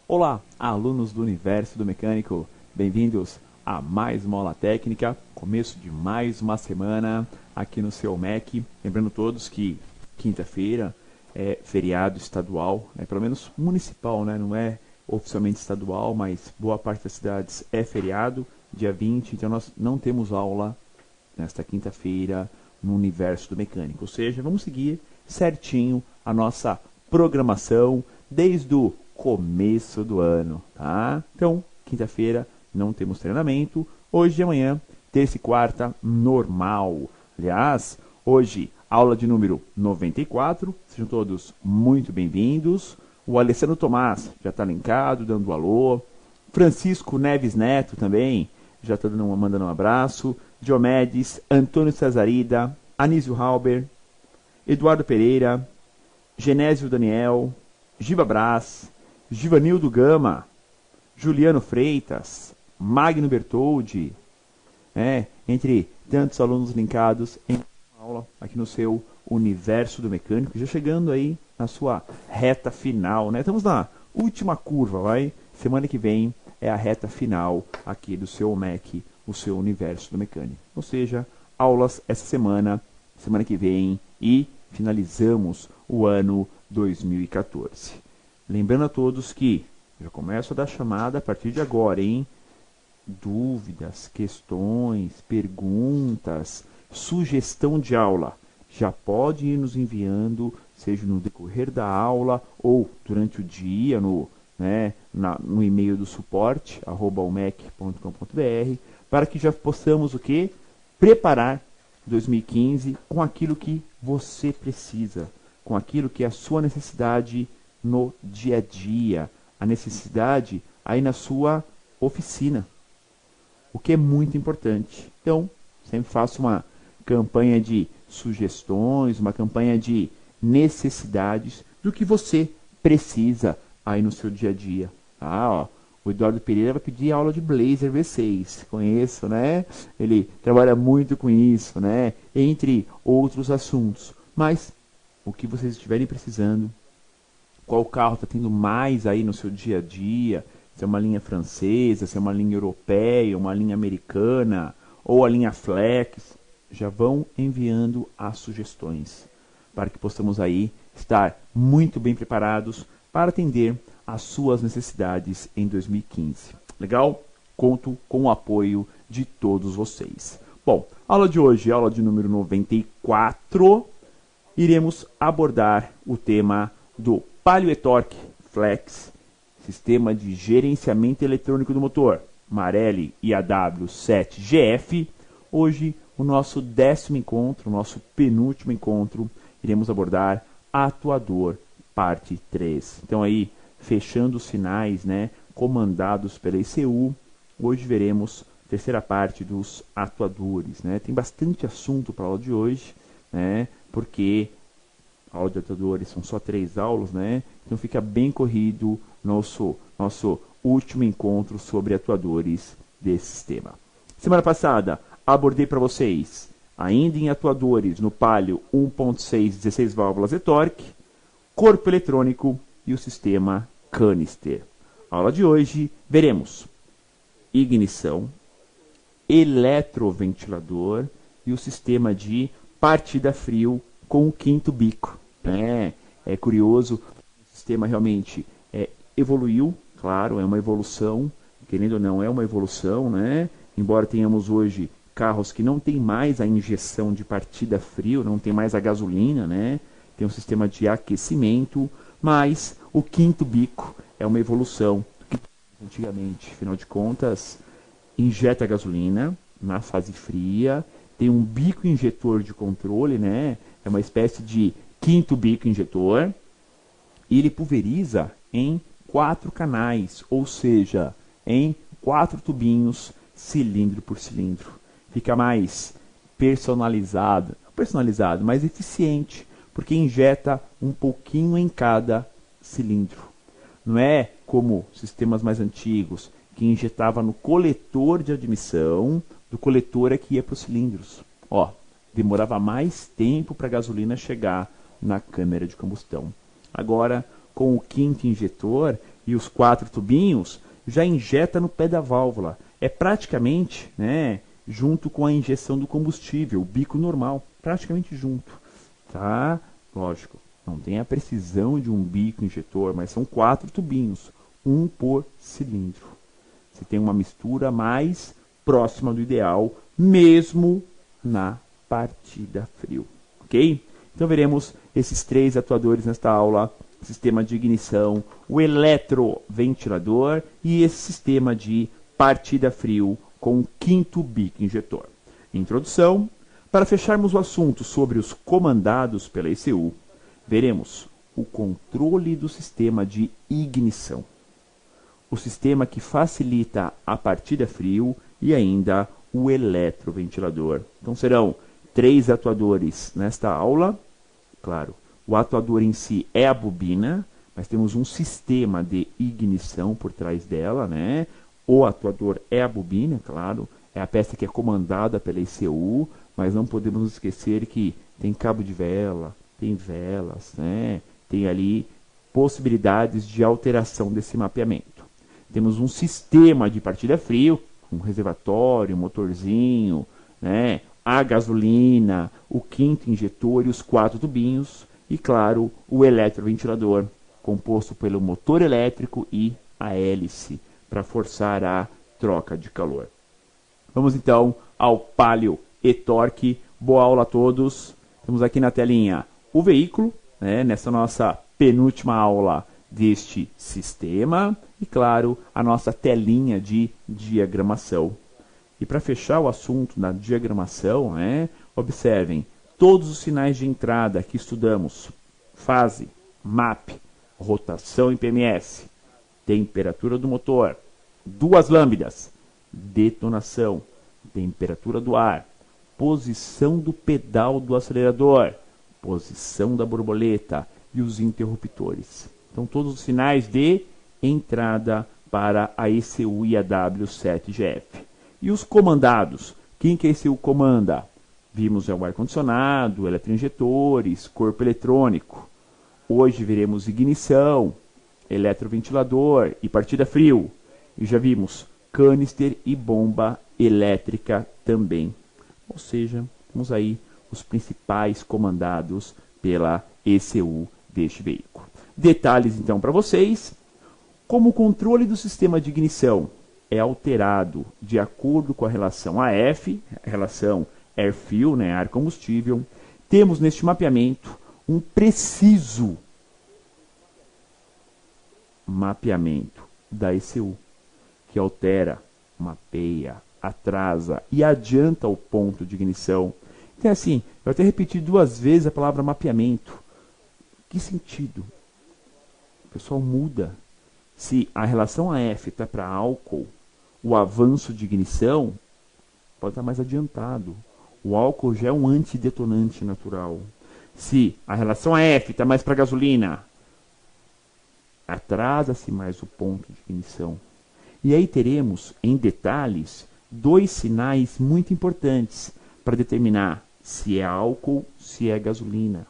Olá, alunos do Universo do Mecânico, bem-vindos a mais uma aula técnica, começo de mais uma semana aqui no seu MEC. Lembrando todos que quinta-feira é feriado estadual, pelo menos municipal, né? Não é oficialmente estadual, mas boa parte das cidades é feriado, dia 20, então nós não temos aula nesta quinta-feira no Universo do Mecânico, ou seja, vamos seguir certinho a nossa programação desde o começo do ano, tá? Então, quinta-feira não temos treinamento, hoje e amanhã, terça e quarta, normal. Aliás, hoje, aula de número 94, sejam todos muito bem-vindos. O Alessandro Tomás já está linkado, dando alô. Francisco Neves Neto também, já está mandando um abraço. Diomedes, Antônio Cesarida, Anísio Halber, Eduardo Pereira, Genésio Daniel, Giba Brás, Givanildo Gama, Juliano Freitas, Magno Bertoldi, entre tantos alunos linkados em aula aqui no seu Universo do Mecânico, já chegando aí na sua reta final, né? Estamos na última curva, vai? Semana que vem é a reta final aqui do seu MEC, o seu Universo do Mecânico. Ou seja, aulas essa semana que vem e finalizamos o ano 2014. Lembrando a todos que já começo a dar chamada a partir de agora, hein? Dúvidas, questões, perguntas, sugestão de aula, já pode ir nos enviando, seja no decorrer da aula ou durante o dia, no e-mail do suporte, @umec.com.br, para que já possamos o quê? Preparar 2015 com aquilo que você precisa, com aquilo que é a sua necessidade no dia a dia, a necessidade aí na sua oficina, o que é muito importante. Então, sempre faço uma campanha de sugestões, uma campanha de necessidades do que você precisa aí no seu dia a dia. O Eduardo Pereira vai pedir aula de Blazor V6, conheço, né? Ele trabalha muito com isso, né? Entre outros assuntos. Mas, o que vocês estiverem precisando, qual carro está tendo mais aí no seu dia a dia, se é uma linha francesa, se é uma linha europeia, uma linha americana, ou a linha Flex, já vão enviando as sugestões, para que possamos aí estar muito bem preparados para atender às suas necessidades em 2015. Legal? Conto com o apoio de todos vocês. Bom, aula de hoje, aula de número 94, iremos abordar o tema do Palio e-Torque Flex, sistema de gerenciamento eletrônico do motor, Marelli IAW7GF. Hoje, o nosso 10º encontro, o nosso penúltimo encontro, iremos abordar atuador, parte 3. Então aí, fechando os sinais, né, comandados pela ECU, hoje veremos a terceira parte dos atuadores, né? Tem bastante assunto para a aula de hoje, né, porque aula de atuadores são só 3 aulas, né? Então fica bem corrido nosso último encontro sobre atuadores desse sistema. Semana passada abordei para vocês, ainda em atuadores, no Palio 1.6 16 válvulas e-Torque, corpo eletrônico e o sistema canister. Aula de hoje veremos ignição, eletroventilador e o sistema de partida frio com o 5º bico. É curioso, o sistema realmente evoluiu, claro, é uma evolução, querendo ou não, é uma evolução, né? Embora tenhamos hoje carros que não tem mais a injeção de partida frio, não tem mais a gasolina, né? Tem um sistema de aquecimento, mas o 5º bico é uma evolução que antigamente, afinal de contas, injeta gasolina na fase fria, tem um bico injetor de controle, né? É uma espécie de 5º bico injetor, e ele pulveriza em 4 canais, ou seja, em 4 tubinhos, cilindro por cilindro. Fica mais personalizado, mais eficiente, porque injeta um pouquinho em cada cilindro. Não é como sistemas mais antigos, que injetava no coletor de admissão, do coletor é que ia para os cilindros. Demorava mais tempo para a gasolina chegar na câmara de combustão. Agora, com o 5º injetor, e os 4 tubinhos, já injeta no pé da válvula. É praticamente, né, junto com a injeção do combustível, o bico normal, praticamente junto, tá? Lógico, não tem a precisão de um bico injetor, mas são 4 tubinhos, um por cilindro. Você tem uma mistura mais próxima do ideal, mesmo na partida frio, ok? Então veremos esses 3 atuadores nesta aula: sistema de ignição, o eletroventilador e esse sistema de partida frio com o 5º bico injetor. Introdução. Para fecharmos o assunto sobre os comandados pela ECU, veremos o controle do sistema de ignição, o sistema que facilita a partida frio e ainda o eletroventilador. Então serão 3 atuadores nesta aula. Claro, o atuador em si é a bobina, mas temos um sistema de ignição por trás dela, né? O atuador é a bobina, claro, é a peça que é comandada pela ECU, mas não podemos esquecer que tem cabo de vela, tem velas, né? Tem ali possibilidades de alteração desse mapeamento. Temos um sistema de partida frio, um reservatório, um motorzinho, né? A gasolina, o 5º injetor e os 4 tubinhos, e claro, o eletroventilador, composto pelo motor elétrico e a hélice, para forçar a troca de calor. Vamos então ao Palio e Torque. Boa aula a todos. Temos aqui na telinha o veículo, né, nessa nossa penúltima aula deste sistema, e claro, a nossa telinha de diagramação. E para fechar o assunto da diagramação, né, observem todos os sinais de entrada que estudamos: fase, MAP, rotação em PMS, temperatura do motor, 2 lâmpadas, detonação, temperatura do ar, posição do pedal do acelerador, posição da borboleta e os interruptores. Então todos os sinais de entrada para a ECU e a W7GF. E os comandados? Quem que a ECU comanda? Vimos o ar-condicionado, eletroinjetores, corpo eletrônico. Hoje veremos ignição, eletroventilador e partida frio. E já vimos canister e bomba elétrica também. Ou seja, temos aí os principais comandados pela ECU deste veículo. Detalhes então para vocês. Como o controle do sistema de ignição é alterado de acordo com a relação AF, a relação air-fuel, né, ar-combustível, temos neste mapeamento um preciso mapeamento da ECU, que altera, mapeia, atrasa e adianta o ponto de ignição. Então assim, eu até repeti 2 vezes a palavra mapeamento. Que sentido? O pessoal muda. Se a relação AF está para álcool, o avanço de ignição pode estar mais adiantado. O álcool já é um antidetonante natural. Se a relação AF está mais para gasolina, atrasa-se mais o ponto de ignição. E aí teremos, em detalhes, 2 sinais muito importantes para determinar se é álcool, se é gasolina.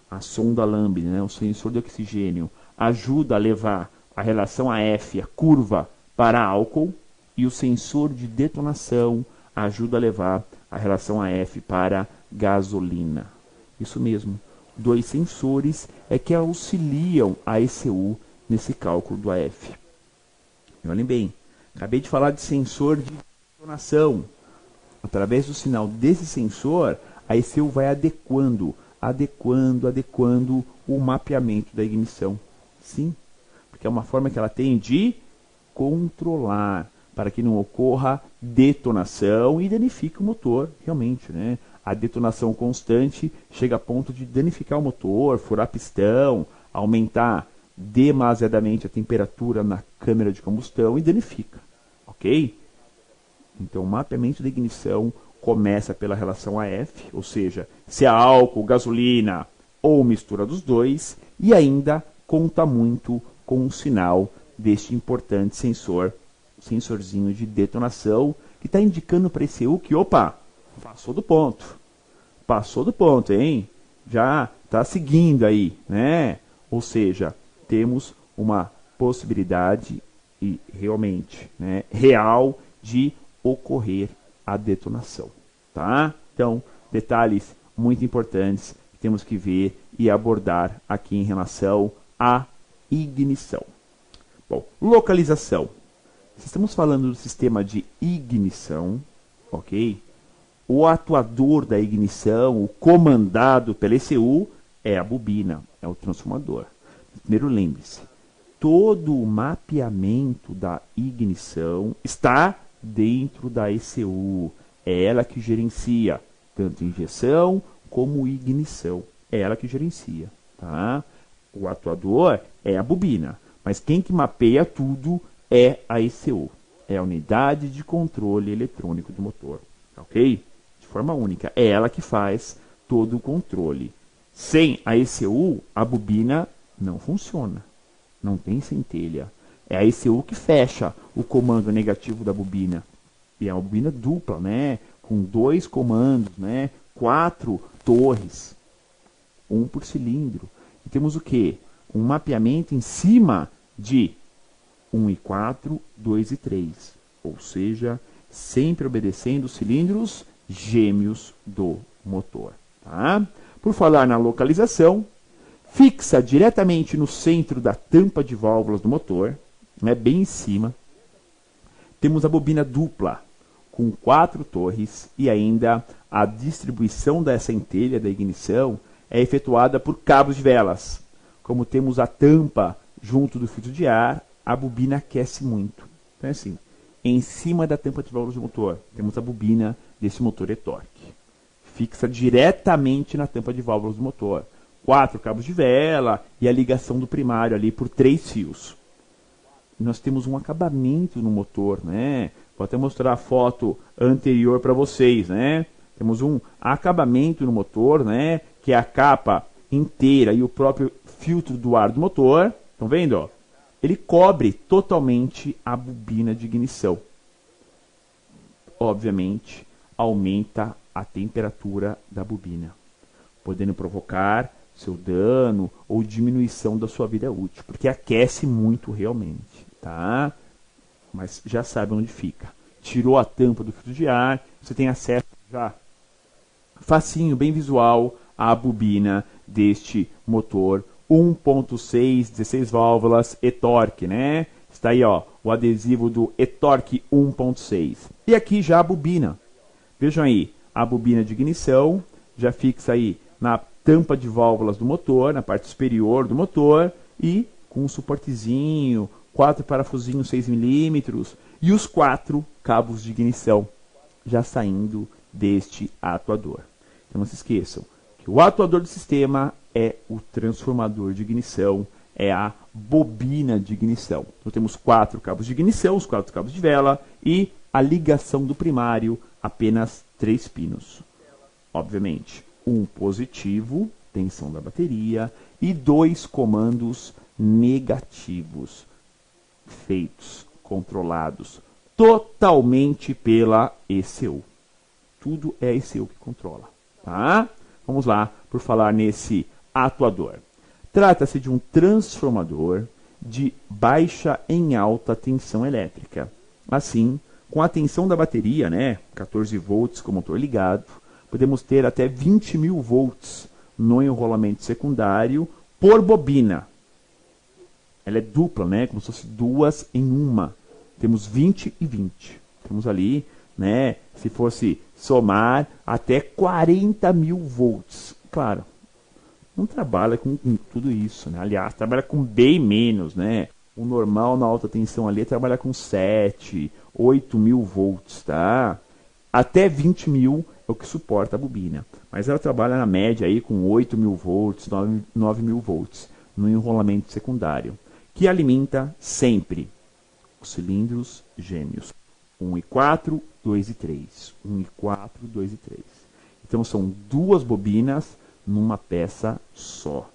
A sonda lambda, né, o sensor de oxigênio, ajuda a levar a relação AF, a curva, para álcool, e o sensor de detonação ajuda a levar a relação AF para gasolina. Isso mesmo, 2 sensores é que auxiliam a ECU nesse cálculo do AF. E olhem bem, acabei de falar de sensor de detonação. Através do sinal desse sensor, a ECU vai adequando o mapeamento da ignição. Sim, porque é uma forma que ela tem de controlar, para que não ocorra detonação e danifique o motor, realmente, né? A detonação constante chega a ponto de danificar o motor, furar pistão, aumentar demasiadamente a temperatura na câmara de combustão e danifica, ok? Então o mapeamento da ignição começa pela relação AF, ou seja, se é álcool, gasolina ou mistura dos dois, e ainda conta muito com o sinal deste importante sensorzinho de detonação, que está indicando para a ECU que, opa, passou do ponto, hein? Já está seguindo aí, né? Ou seja, temos uma possibilidade e realmente, né, real de ocorrer a detonação, tá? Então, detalhes muito importantes que temos que ver e abordar aqui em relação à ignição. Bom, localização. Se estamos falando do sistema de ignição, ok? O atuador da ignição, o comandado pela ECU, é a bobina, é o transformador. Primeiro, lembre-se, todo o mapeamento da ignição está dentro da ECU. É ela que gerencia tanto injeção como ignição. É ela que gerencia, tá? O atuador é a bobina, mas quem que mapeia tudo é a ECU. É a unidade de controle eletrônico do motor, ok? De forma única. É ela que faz todo o controle. Sem a ECU, a bobina não funciona. Não tem centelha. É a ECU que fecha o comando negativo da bobina. E é uma bobina dupla, né? Com 2 comandos, né? 4 torres. 1 por cilindro. E temos o quê? Um mapeamento em cima de 1 e 4, 2 e 3. Ou seja, sempre obedecendo os cilindros gêmeos do motor. Tá? Por falar na localização, fixa diretamente no centro da tampa de válvulas do motor, né, bem em cima. Temos a bobina dupla, com 4 torres, e ainda a distribuição da centelha da ignição é efetuada por cabos de velas. Como temos a tampa junto do filtro de ar, a bobina aquece muito. Então é assim, em cima da tampa de válvulas do motor, temos a bobina desse motor e-torque. Fixa diretamente na tampa de válvulas do motor. 4 cabos de vela e a ligação do primário ali por 3 fios. Nós temos um acabamento no motor, né? Vou até mostrar a foto anterior para vocês, né? Temos um acabamento no motor, né? Que é a capa inteira e o próprio filtro do ar do motor. Estão vendo? Ó? Ele cobre totalmente a bobina de ignição. Obviamente, aumenta a temperatura da bobina, podendo provocar seu dano ou diminuição da sua vida útil, porque aquece muito realmente, tá? Mas já sabe onde fica. Tirou a tampa do filtro de ar, você tem acesso já facinho, bem visual, à bobina deste motor 1.6, 16 válvulas e-torque, né? Está aí, ó, o adesivo do e-torque 1.6. E aqui já a bobina. Vejam aí, a bobina de ignição já fixa aí na tampa de válvulas do motor, na parte superior do motor, e com um suportezinho, 4 parafusinhos 6 milímetros e os 4 cabos de ignição já saindo deste atuador. Então não se esqueçam que o atuador do sistema é o transformador de ignição, é a bobina de ignição. Então temos 4 cabos de ignição, os 4 cabos de vela e a ligação do primário, apenas 3 pinos. Obviamente, um positivo, tensão da bateria, e 2 comandos negativos, feitos, controlados totalmente pela ECU. Tudo é a ECU que controla, tá? Vamos lá, por falar nesse atuador. Trata-se de um transformador de baixa em alta tensão elétrica. Assim, com a tensão da bateria, né, 14 volts com o motor ligado, podemos ter até 20.000 volts no enrolamento secundário por bobina. Ela é dupla, né, como se fosse 2 em 1. Temos 20 e 20. Temos ali, né, se fosse somar, até 40.000 volts. Claro, não trabalha com tudo isso, né? Aliás, trabalha com bem menos, né? O normal na alta tensão ali trabalha com 7, 8.000 volts, tá? Até 20.000 é o que suporta a bobina. Mas ela trabalha na média aí com 8.000 volts, 9.000 volts no enrolamento secundário, que alimenta sempre os cilindros gêmeos. 1 e 4, 2 e 3. 1 e 4, 2 e 3. Então são 2 bobinas numa peça só.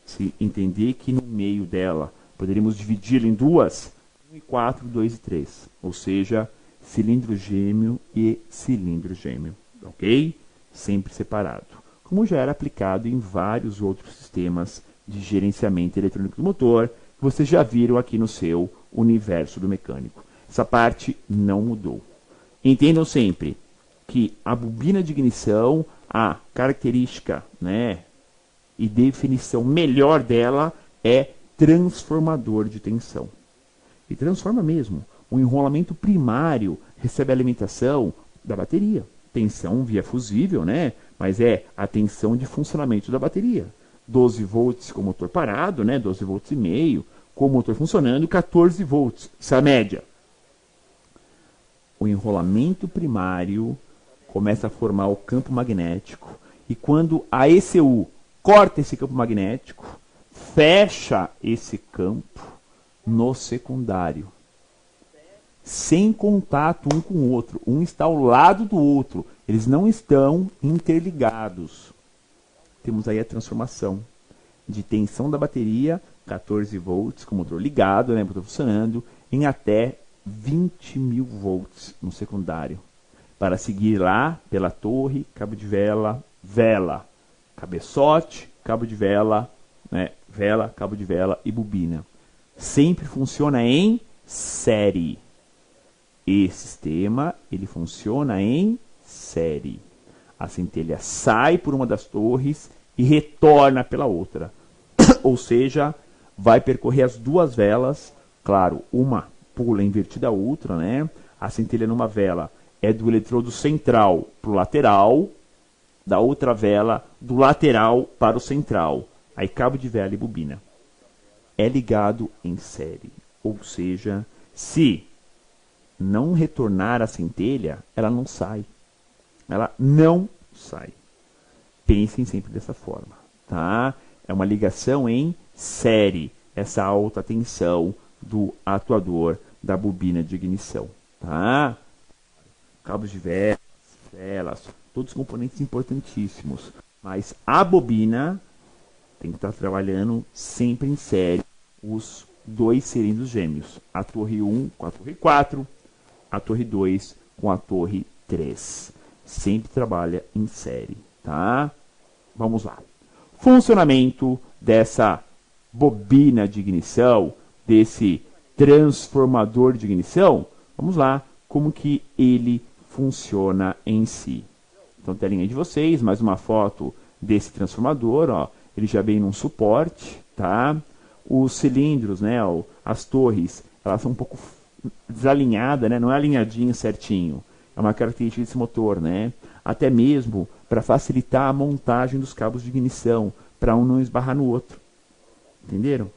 Se entender que no meio dela poderíamos dividir em 2, 1 e 4, 2 e 3. Ou seja, cilindro gêmeo e cilindro gêmeo. Ok? Sempre separado. Como já era aplicado em vários outros sistemas de gerenciamento eletrônico do motor, vocês já viram aqui no seu universo do mecânico. Essa parte não mudou. Entendam sempre que a bobina de ignição, a característica, né, e definição melhor dela é transformador de tensão. E transforma mesmo. O enrolamento primário recebe a alimentação da bateria. Tensão via fusível, né? Mas é a tensão de funcionamento da bateria. 12 volts com o motor parado, né? 12 volts e meio, com o motor funcionando, 14 volts. Essa é a média. O enrolamento primário começa a formar o campo magnético. E quando a ECU corta esse campo magnético, fecha esse campo no secundário. Sem contato um com o outro. Um está ao lado do outro. Eles não estão interligados. Temos aí a transformação de tensão da bateria, 14 volts, com o motor ligado, né, motor funcionando, em até 20.000 volts no secundário. Para seguir lá pela torre, cabo de vela, vela, cabeçote, cabo de vela, né, vela, cabo de vela e bobina. Sempre funciona em série. Esse sistema, ele funciona em série. A centelha sai por uma das torres e retorna pela outra. Ou seja, vai percorrer as duas velas. Claro, uma pula invertida a outra, né? A centelha numa vela é do eletrodo central para o lateral, da outra vela do lateral para o central. Aí cabo de vela e bobina. É ligado em série. Ou seja, se não retornar a centelha, ela não sai. Ela não sai. Pensem sempre dessa forma, tá? É uma ligação em série, essa alta tensão do atuador da bobina de ignição, tá? Cabos de velas, todos componentes importantíssimos, mas a bobina tem que estar trabalhando sempre em série os dois cilindros gêmeos, a torre 1 com a torre 4, a torre 2 com a torre 3. Sempre trabalha em série, tá? Vamos lá. Funcionamento dessa bobina de ignição, desse transformador de ignição. Vamos lá, como que ele funciona em si. Então, telinha de vocês, mais uma foto desse transformador, ó. Ele já vem num suporte, tá? Os cilindros, né, ó, as torres, elas são um pouco desalinhadas, né? Não é alinhadinho certinho. É uma característica desse motor, né? Até mesmo para facilitar a montagem dos cabos de ignição, para um não esbarrar no outro. Entenderam?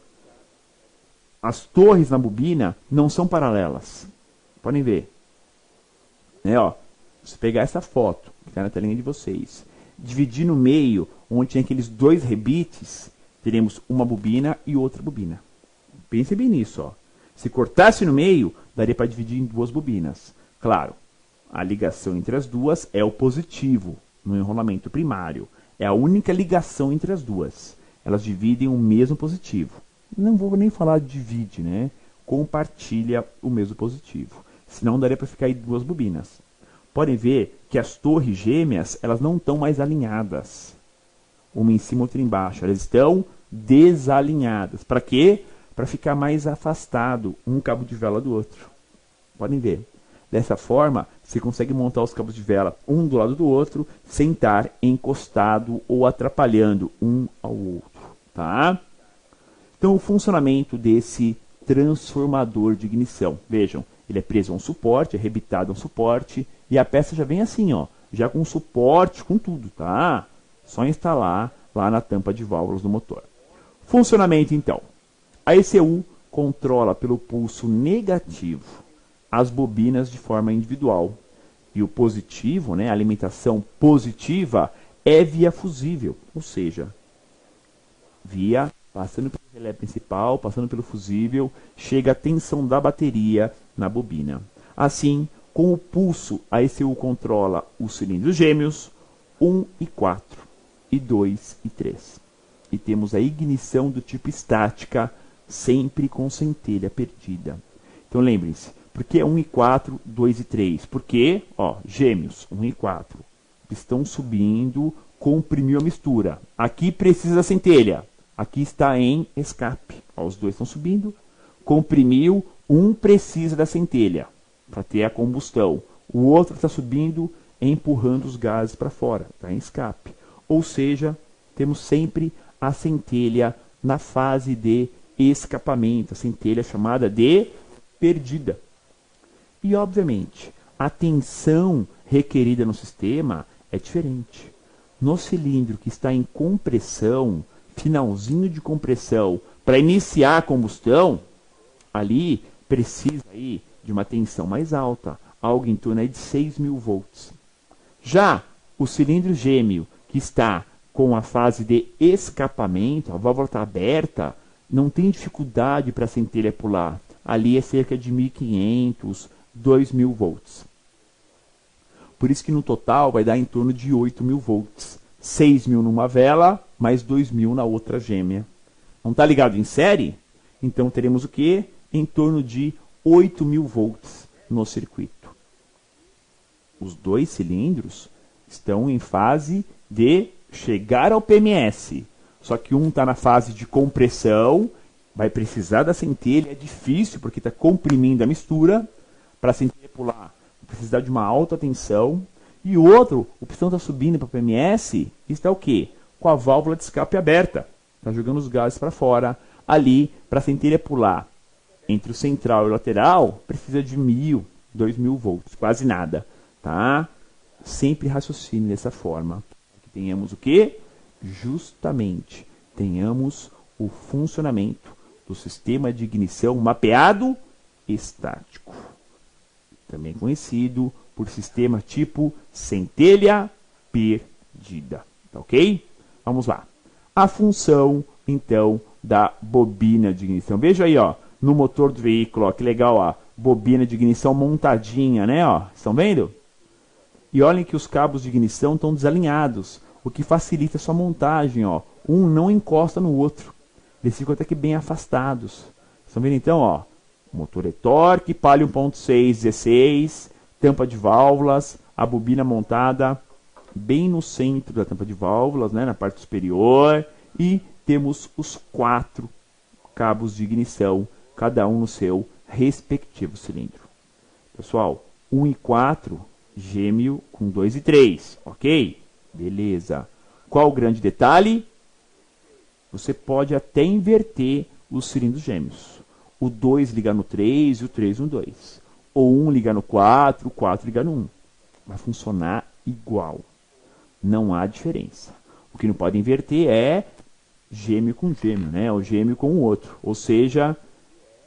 As torres na bobina não são paralelas. Podem ver. Né, ó, se pegar essa foto, que está na telinha de vocês, dividir no meio, onde tem aqueles dois rebites, teremos uma bobina e outra bobina. Pense bem nisso, ó. Se cortasse no meio, daria para dividir em duas bobinas. Claro, a ligação entre as duas é o positivo, no enrolamento primário. É a única ligação entre as duas. Elas dividem o mesmo positivo. Não vou nem falar divide, né? Compartilha o mesmo positivo. Senão daria para ficar aí duas bobinas. Podem ver que as torres gêmeas, elas não estão mais alinhadas. Uma em cima, outra embaixo. Elas estão desalinhadas. Para quê? Para ficar mais afastado um cabo de vela do outro. Podem ver. Dessa forma, você consegue montar os cabos de vela um do lado do outro, sem estar encostado ou atrapalhando um ao outro, tá? Então, o funcionamento desse transformador de ignição. Vejam, ele é preso a um suporte, é rebitado a um suporte, e a peça já vem assim, ó, já com suporte, com tudo, tá? Só instalar lá na tampa de válvulas do motor. Funcionamento, então. A ECU controla pelo pulso negativo as bobinas de forma individual. E o positivo, né, a alimentação positiva, é via fusível, ou seja, passando pelo relé principal, passando pelo fusível, chega a tensão da bateria na bobina. Assim, com o pulso, a ECU controla os cilindros gêmeos 1 e 4, e 2 e 3. E temos a ignição do tipo estática, sempre com centelha perdida. Então lembrem-se, por que 1 e 4, 2 e 3? Porque, ó, gêmeos, 1 e 4, estão subindo, comprimiu a mistura. Aqui precisa centelha, aqui está em escape. Ó, os dois estão subindo. Comprimiu, um precisa da centelha para ter a combustão. O outro está subindo, empurrando os gases para fora, está em escape. Ou seja, temos sempre a centelha na fase de escapamento, a centelha chamada de perdida. E, obviamente, a tensão requerida no sistema é diferente. No cilindro que está em compressão, finalzinho de compressão, para iniciar a combustão, ali precisa aí de uma tensão mais alta, algo em torno aí de 6.000 volts. Já o cilindro gêmeo, que está com a fase de escapamento, a válvula está aberta, não tem dificuldade para a centelha pular. Ali é cerca de 1.500, 2.000 volts. Por isso que no total vai dar em torno de 8.000 volts. 6.000 numa vela, mais 2.000 na outra gêmea. Não está ligado em série? Então teremos o quê? Em torno de 8.000 volts no circuito. Os dois cilindros estão em fase de chegar ao PMS. Só que um está na fase de compressão, vai precisar da centelha, é difícil porque está comprimindo a mistura. Para a centelha pular, vai precisar de uma alta tensão. E o outro, o pistão está subindo para o PMS, está o quê? Com a válvula de escape aberta. Está jogando os gases para fora. Ali, para a centelha pular entre o central e o lateral, precisa de 1.000, 2.000 volts, quase nada. Tá? Sempre raciocine dessa forma. Que tenhamos o quê? Justamente, tenhamos o funcionamento do sistema de ignição mapeado estático. Também conhecido por sistema tipo centelha perdida. Tá ok? Vamos lá. A função, então, da bobina de ignição. Veja aí, ó, no motor do veículo, ó, que legal, ó, bobina de ignição montadinha, né? Ó, estão vendo? E olhem que os cabos de ignição estão desalinhados, o que facilita a sua montagem, ó. Um não encosta no outro. Eles ficam até que bem afastados. Estão vendo então, ó? Motor e-torque, palio 1.6, 16, tampa de válvulas, a bobina montada bem no centro da tampa de válvulas, né, na parte superior, e temos os 4 cabos de ignição, cada um no seu respectivo cilindro. Pessoal, 1 e 4, gêmeo com 2 e 3, ok? Beleza. Qual o grande detalhe? Você pode até inverter os cilindros gêmeos. O 2 ligar no 3 e o 3 no 2. Ou 1 ligar no 4, o 4 ligar no 1. Vai funcionar igual. Não há diferença. O que não pode inverter é gêmeo com gêmeo, né? Ou gêmeo com o outro. Ou seja,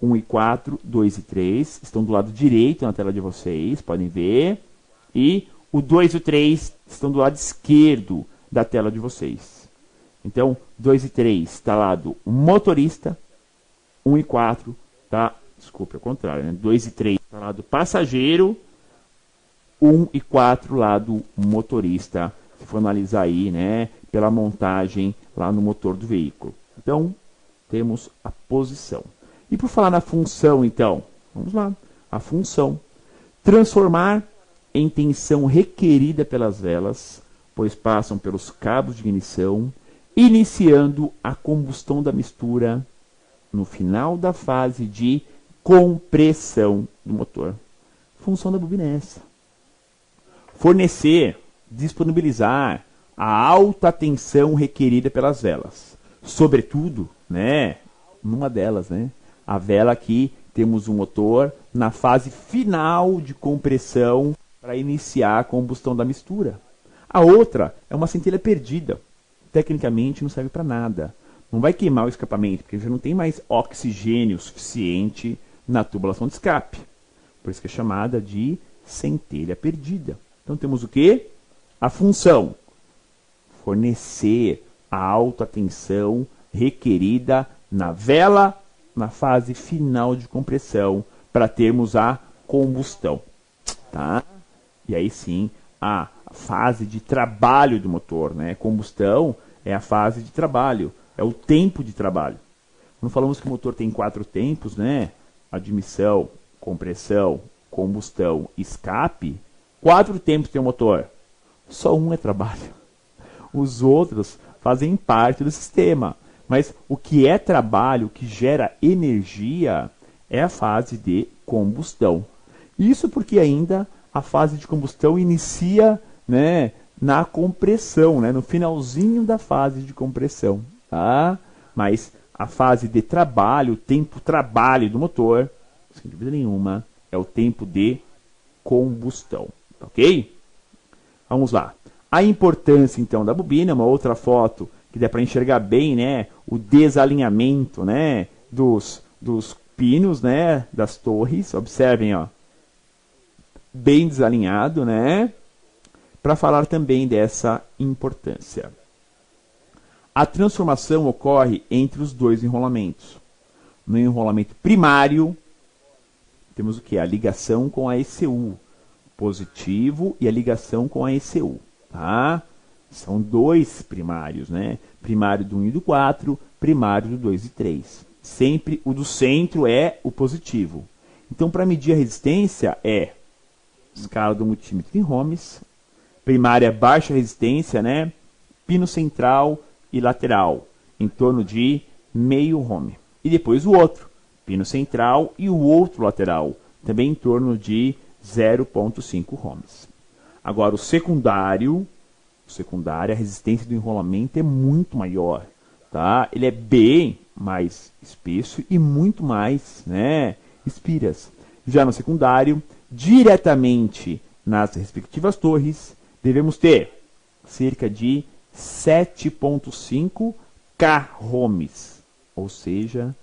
1 e 4, 2 e 3 estão do lado direito na tela de vocês, podem ver. E o 2 e o 3 estão do lado esquerdo da tela de vocês. Então, 2 e 3 está lado motorista, 1 e 4 tá, desculpe, ao contrário, né? 2 e 3 está lado passageiro, 1 e 4 lado motorista, se for analisar aí, né, pela montagem lá no motor do veículo. Então, temos a posição. E por falar na função, então, vamos lá. A função, transformar em tensão requerida pelas velas, pois passam pelos cabos de ignição, iniciando a combustão da mistura no final da fase de compressão do motor. Função da bobina é essa. Fornecer, disponibilizar a alta tensão requerida pelas velas. Sobretudo, né, numa delas, né, a vela aqui temos um motor na fase final de compressão para iniciar a combustão da mistura. A outra é uma centelha perdida. Tecnicamente não serve para nada. Não vai queimar o escapamento, porque já não tem mais oxigênio suficiente na tubulação de escape. Por isso que é chamada de centelha perdida. Então temos o quê? A função. Fornecer a alta tensão requerida na vela na fase final de compressão para termos a combustão. Tá? E aí sim, a fase de trabalho do motor, né? Combustão é a fase de trabalho, é o tempo de trabalho. Quando falamos que o motor tem 4 tempos, né? Admissão, compressão, combustão, escape, 4 tempos tem o motor. Só um é trabalho. Os outros fazem parte do sistema. Mas o que é trabalho, o que gera energia, é a fase de combustão. Isso porque ainda a fase de combustão inicia, né, na compressão, né, no finalzinho da fase de compressão. Tá? Mas a fase de trabalho, o tempo trabalho do motor, sem dúvida nenhuma, é o tempo de combustão. Ok? Vamos lá. A importância, então, da bobina, uma outra foto que dá para enxergar bem, né, o desalinhamento, né, dos pinos, né, das torres. Observem, ó, bem desalinhado, né, para falar também dessa importância. A transformação ocorre entre os dois enrolamentos. No enrolamento primário, temos o que? A ligação com a ECU, positivo, e a ligação com a ECU. Tá? São dois primários, né? Primário do 1 e do 4, primário do 2 e 3. Sempre o do centro é o positivo. Então, para medir a resistência, é escala do multímetro em ohms, primária baixa resistência, né? Pino central e lateral, em torno de meio ohm. E depois o outro, pino central e o outro lateral, também em torno de 0,5 ohms. Agora, o secundário, a resistência do enrolamento é muito maior. Tá? Ele é bem mais espesso e muito mais, né, espiras. Já no secundário, diretamente nas respectivas torres, devemos ter cerca de 7,5 k-ohms, ou seja,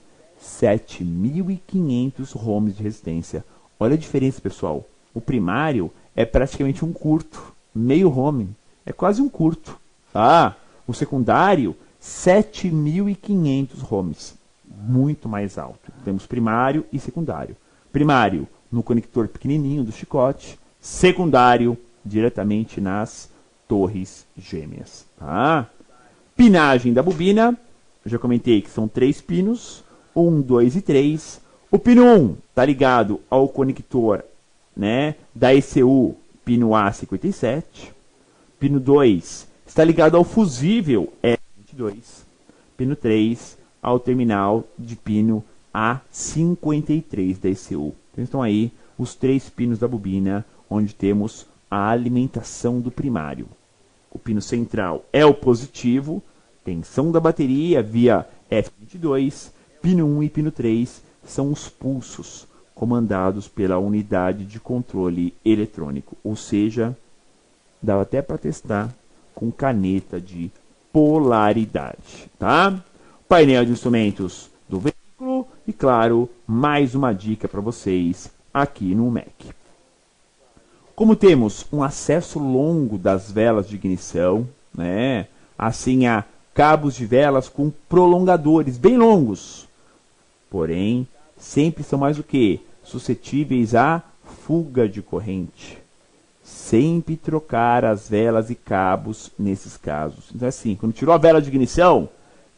7.500 ohms de resistência. Olha a diferença, pessoal. O primário é praticamente um curto, meio ohm, é quase um curto. Tá? O secundário, 7.500 ohms, muito mais alto. Temos primário e secundário. Primário no conector pequenininho do chicote, secundário diretamente nas torres gêmeas. Tá? Pinagem da bobina, eu já comentei que são 3 pinos, 1, 2 e 3. O pino 1 está ligado ao conector, né, da ECU, pino A57. Pino 2 está ligado ao fusível E22. Pino 3 ao terminal de pino A53 da ECU. Então estão aí os 3 pinos da bobina, onde temos a alimentação do primário. O pino central é o positivo, tensão da bateria via F22, pino 1 e pino 3 são os pulsos comandados pela unidade de controle eletrônico, ou seja, dá até para testar com caneta de polaridade, tá? Painel de instrumentos do veículo e, claro, mais uma dica para vocês aqui no Mac. Como temos um acesso longo das velas de ignição, né? Assim há cabos de velas com prolongadores bem longos, porém sempre são mais o que? Suscetíveis à fuga de corrente. Sempre trocar as velas e cabos nesses casos. Então assim, quando tirou a vela de ignição,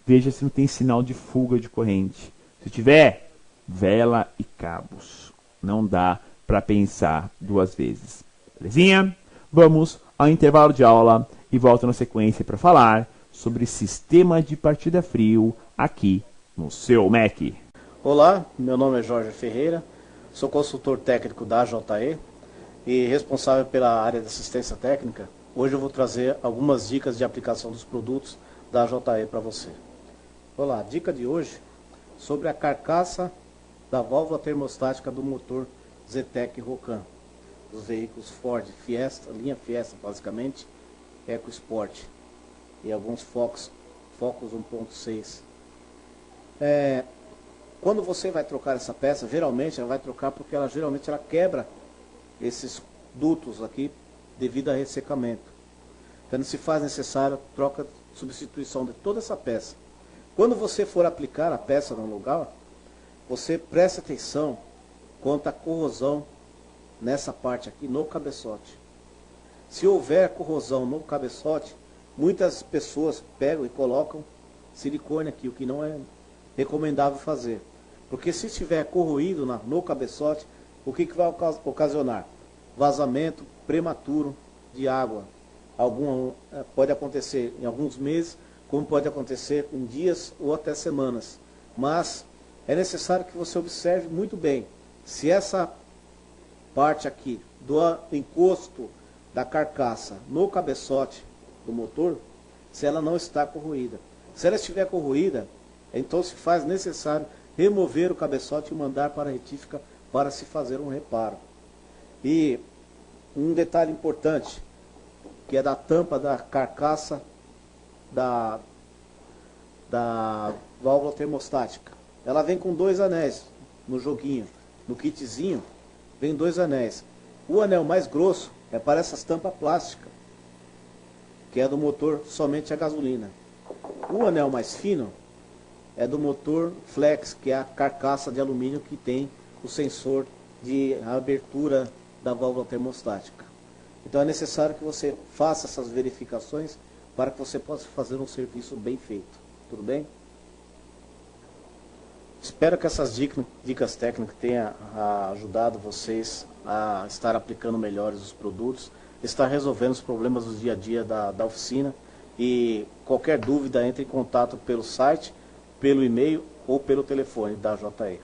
veja se não tem sinal de fuga de corrente. Se tiver, vela e cabos. Não dá para pensar duas vezes. Belezinha? Vamos ao intervalo de aula e volto na sequência para falar sobre sistema de partida frio aqui no seu Mac. Olá, meu nome é Jorge Ferreira, sou consultor técnico da JE e responsável pela área de assistência técnica. Hoje eu vou trazer algumas dicas de aplicação dos produtos da JE para você. Olá, a dica de hoje sobre a carcaça da válvula termostática do motor Zetec Rocan, dos veículos Ford Fiesta, linha Fiesta basicamente, EcoSport e alguns Focus 1.6. Quando você vai trocar essa peça, geralmente ela vai trocar porque ela quebra esses dutos aqui devido a ressecamento. Então se faz necessário troca, substituição de toda essa peça. Quando você for aplicar a peça no lugar, você preste atenção quanto à corrosão nessa parte aqui no cabeçote. Se houver corrosão no cabeçote, muitas pessoas pegam e colocam silicone aqui, o que não é recomendável fazer. Porque se estiver corroído no cabeçote, o que vai ocasionar? Vazamento prematuro de água. Pode acontecer em alguns meses como pode acontecer em dias ou até semanas. Mas é necessário que você observe muito bem se essa parte aqui do encosto da carcaça no cabeçote do motor, se ela não está corroída. Se ela estiver corroída, então se faz necessário remover o cabeçote e mandar para a retífica para se fazer um reparo. E um detalhe importante, que é da tampa da carcaça da válvula termostática. Ela vem com 2 anéis no joguinho, no kitzinho, vem 2 anéis. O anel mais grosso é para essas tampas plásticas, que é do motor somente a gasolina. O anel mais fino é do motor flex, que é a carcaça de alumínio que tem o sensor de abertura da válvula termostática. Então é necessário que você faça essas verificações para que você possa fazer um serviço bem feito. Tudo bem? Espero que essas dicas técnicas tenham ajudado vocês a estar aplicando melhores os produtos, estar resolvendo os problemas do dia a dia da oficina. E qualquer dúvida, entre em contato pelo site, pelo e-mail ou pelo telefone da JE.